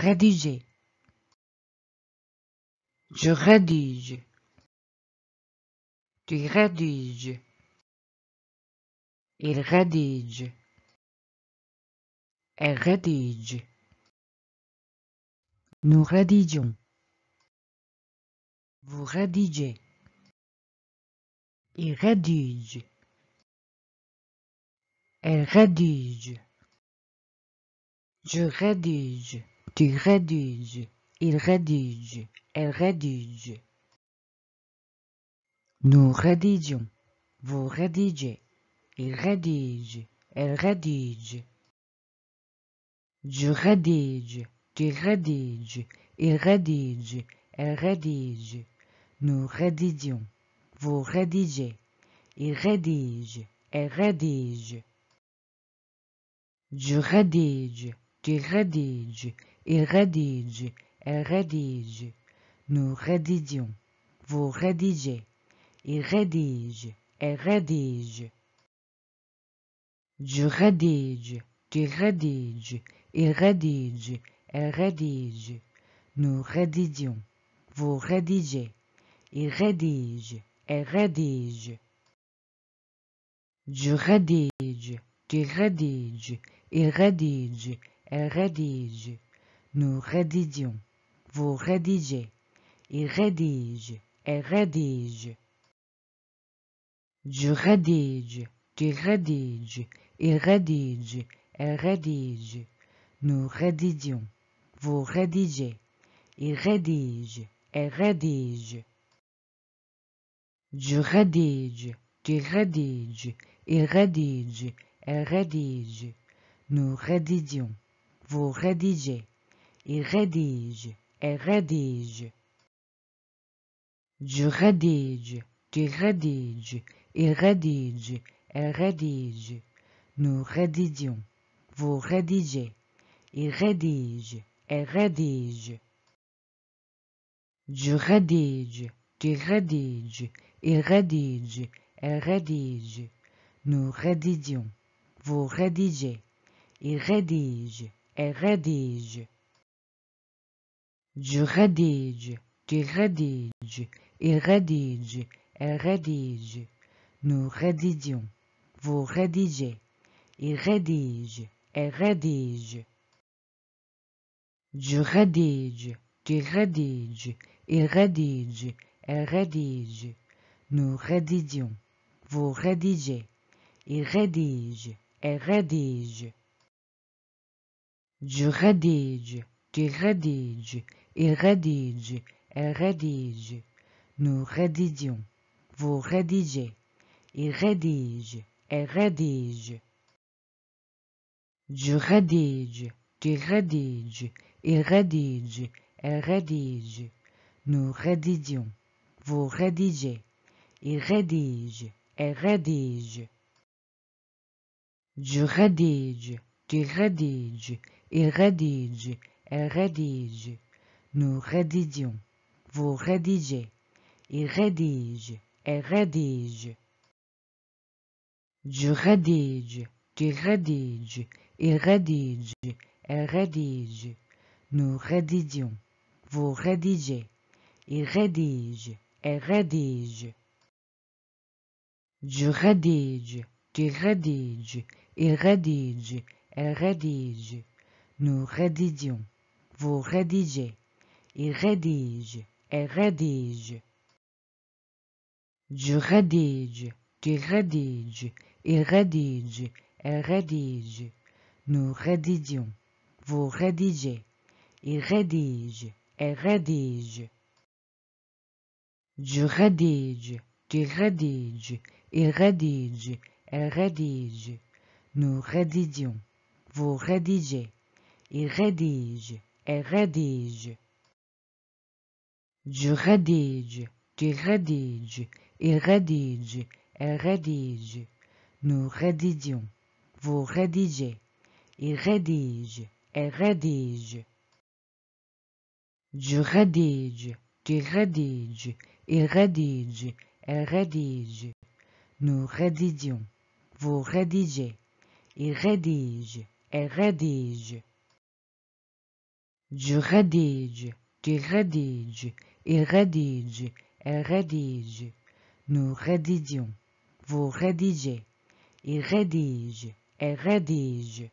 Rédiger. Je rédige. Tu rédiges. Il rédige. Elle rédige. Nous rédigeons. Vous rédigez. Il rédige. Elle rédige. Je rédige. Tu rédiges. Il rédige. Elle rédige. Nous rédigeons. Vous rédigez. Il rédige. Elle rédige. Je rédige. Tu rédiges. Il rédige. Elle rédige. Nous rédigeons. Vous rédigez. Il rédige. Elle rédige. Je rédige. Tu rédiges. Il rédige. Elle rédige. Nous rédigeons. Vous rédigez. Il rédige. Elle rédige. Je rédige. Tu rédiges. Il rédige. Elle rédige. Nous rédigeons. Vous rédigez. Il rédige. Elle rédige. Je rédige. Tu rédiges. Il rédige. Elle rédige. Nous rédigeons. Vous rédigez. Il rédige. Elle rédige. Je rédige. Tu rédiges. Il rédige. Elle rédige. Nous rédigeons. Vous rédigez. Il rédige. Elle rédige. Je rédige. Tu rédiges. Il rédige. Elle rédige. Nous rédigeons. Vous rédigez. Il rédige. Elle rédige. Je rédige. Tu rédiges. Il rédige. Elle rédige. Nous rédigeons. Vous rédigez. Il rédige. Elle rédige. Je rédige. Tu rédiges. Il rédige. Elle rédige. Nous rédigeons. Vous rédigez. Il rédige. Elle rédige. Je rédige. Tu rédiges. Il rédige. Elle rédige. Nous rédigeons. Vous rédigez. Il rédige. Elle rédige. Je rédige. Tu rédiges. Il rédige. Elle rédige. Nous rédigeons. Vous rédigez. Il rédige. Elle rédige. Je rédige. Tu rédiges. Il rédige. Elle rédige. Nous rédigeons. Vous rédigez. Il rédige. Elle rédige. Je rédige. Tu rédiges. Il rédige. Elle rédige. Nous rédigeons. Vous rédigez. Il rédige. Elle rédige. Je rédige. Tu rédiges. Il rédige. Elle rédige. Nous rédigeons. Vous rédigez. Il rédige. Elle rédige. Je rédige. Tu rédiges. Il rédige. Elle rédige. Nous rédigeons. Vous rédigez. Il rédige. Elle rédige. Je rédige. Tu rédiges. Il rédige. Elle rédige. Nous rédigeons. Vous rédigez. Il rédige. Elle rédige. Je rédige. Tu rédiges. Il rédige. Elle rédige. Nous rédigeons. Vous rédigez. Il rédige. Elle rédige. Je rédige. Tu rédiges. Il rédige. Elle rédige. Nous rédigeons. Vous rédigez. Il rédige. Elle rédige. Je rédige. Tu rédiges. Il rédige. Elle rédige. Nous rédigeons. Vous rédigez. Il rédige. Elle rédige. Je rédige. Tu rédiges. Il rédige. Elle rédige. Nous rédigeons. Vous rédigez. Il rédige. Elle rédige. Je rédige, tu rédiges, il rédige, elle rédige. Nous rédigeons, vous rédigez, il rédige, elle rédige.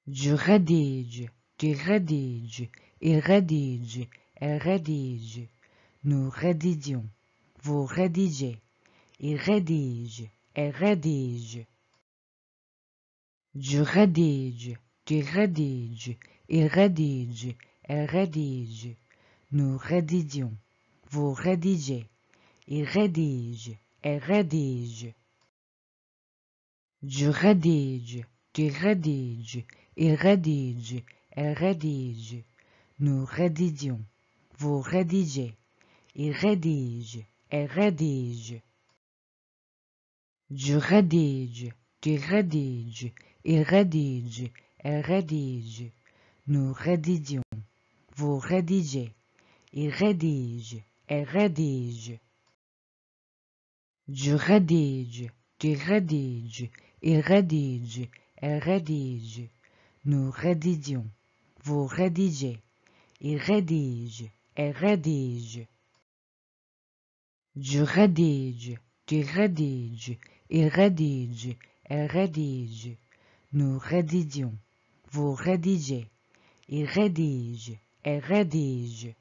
Je rédige, tu rédiges, il rédige, elle rédige. Nous rédigeons, vous rédigez, il rédige, elle rédige. Je rédige, tu rédiges, il rédige, elle rédige. Nous rédigeons, vous rédigez, il rédige, elle rédige. Je rédige, tu rédiges, il rédige, elle rédige. Nous rédigeons, vous rédigez, il rédige, elle rédige. Je rédige, tu rédiges, il rédige, elle rédige. Nous rédigeons, vous rédigez, il rédige, elle rédige. Je rédige, tu rédiges, il rédige, elle rédige. Nous rédigeons, vous rédigez, il rédige, elle rédige. Je rédige, tu rédiges, il rédige, elle rédige. Nous rédigeons, vous rédigez, il rédige, elle rédige.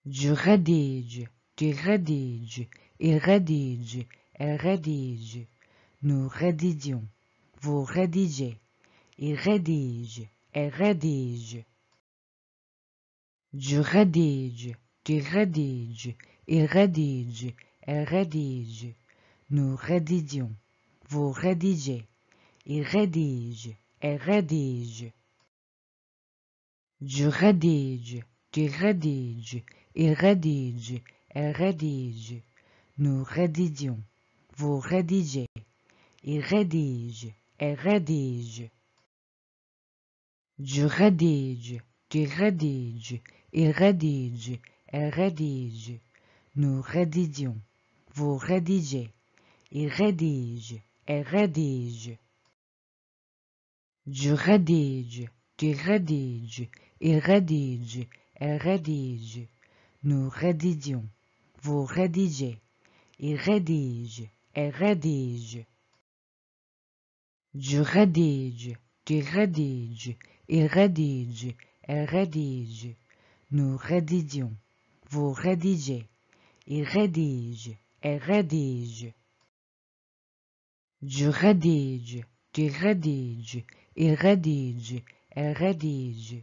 Je rédige, tu rédiges, il rédige, elle rédige. Nous rédigeons, vous rédigez, il rédige, elle rédige. Je rédige, tu rédiges, il rédige, elle rédige. Nous rédigeons, vous rédigez, il rédige, elle rédige. Je rédige, tu rédiges, il rédige, elle rédige. Nous rédigeons, vous rédigez, il rédige, elle rédige. Je rédige, tu rédiges, il rédige, elle rédige. Nous rédigeons, vous rédigez, il rédige, elle rédige. Je rédige, tu rédiges, il rédige, elle rédige. Nous rédigeons, vous rédigez, il rédige, elle rédige. Je rédige, tu rédiges, il rédige, elle rédige. Nous rédigeons, vous rédigez, il rédige, elle rédige. Je rédige, tu rédiges, il rédige, elle rédige.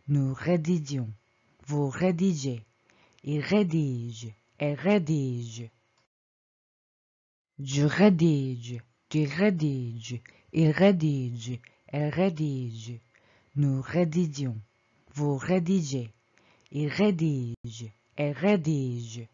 Nous rédigeons, vous rédigez, il rédige, elle rédige. Je rédige, tu rédiges, il rédige, elle rédige. Nous rédigeons, vous rédigez, il rédige, elle rédige.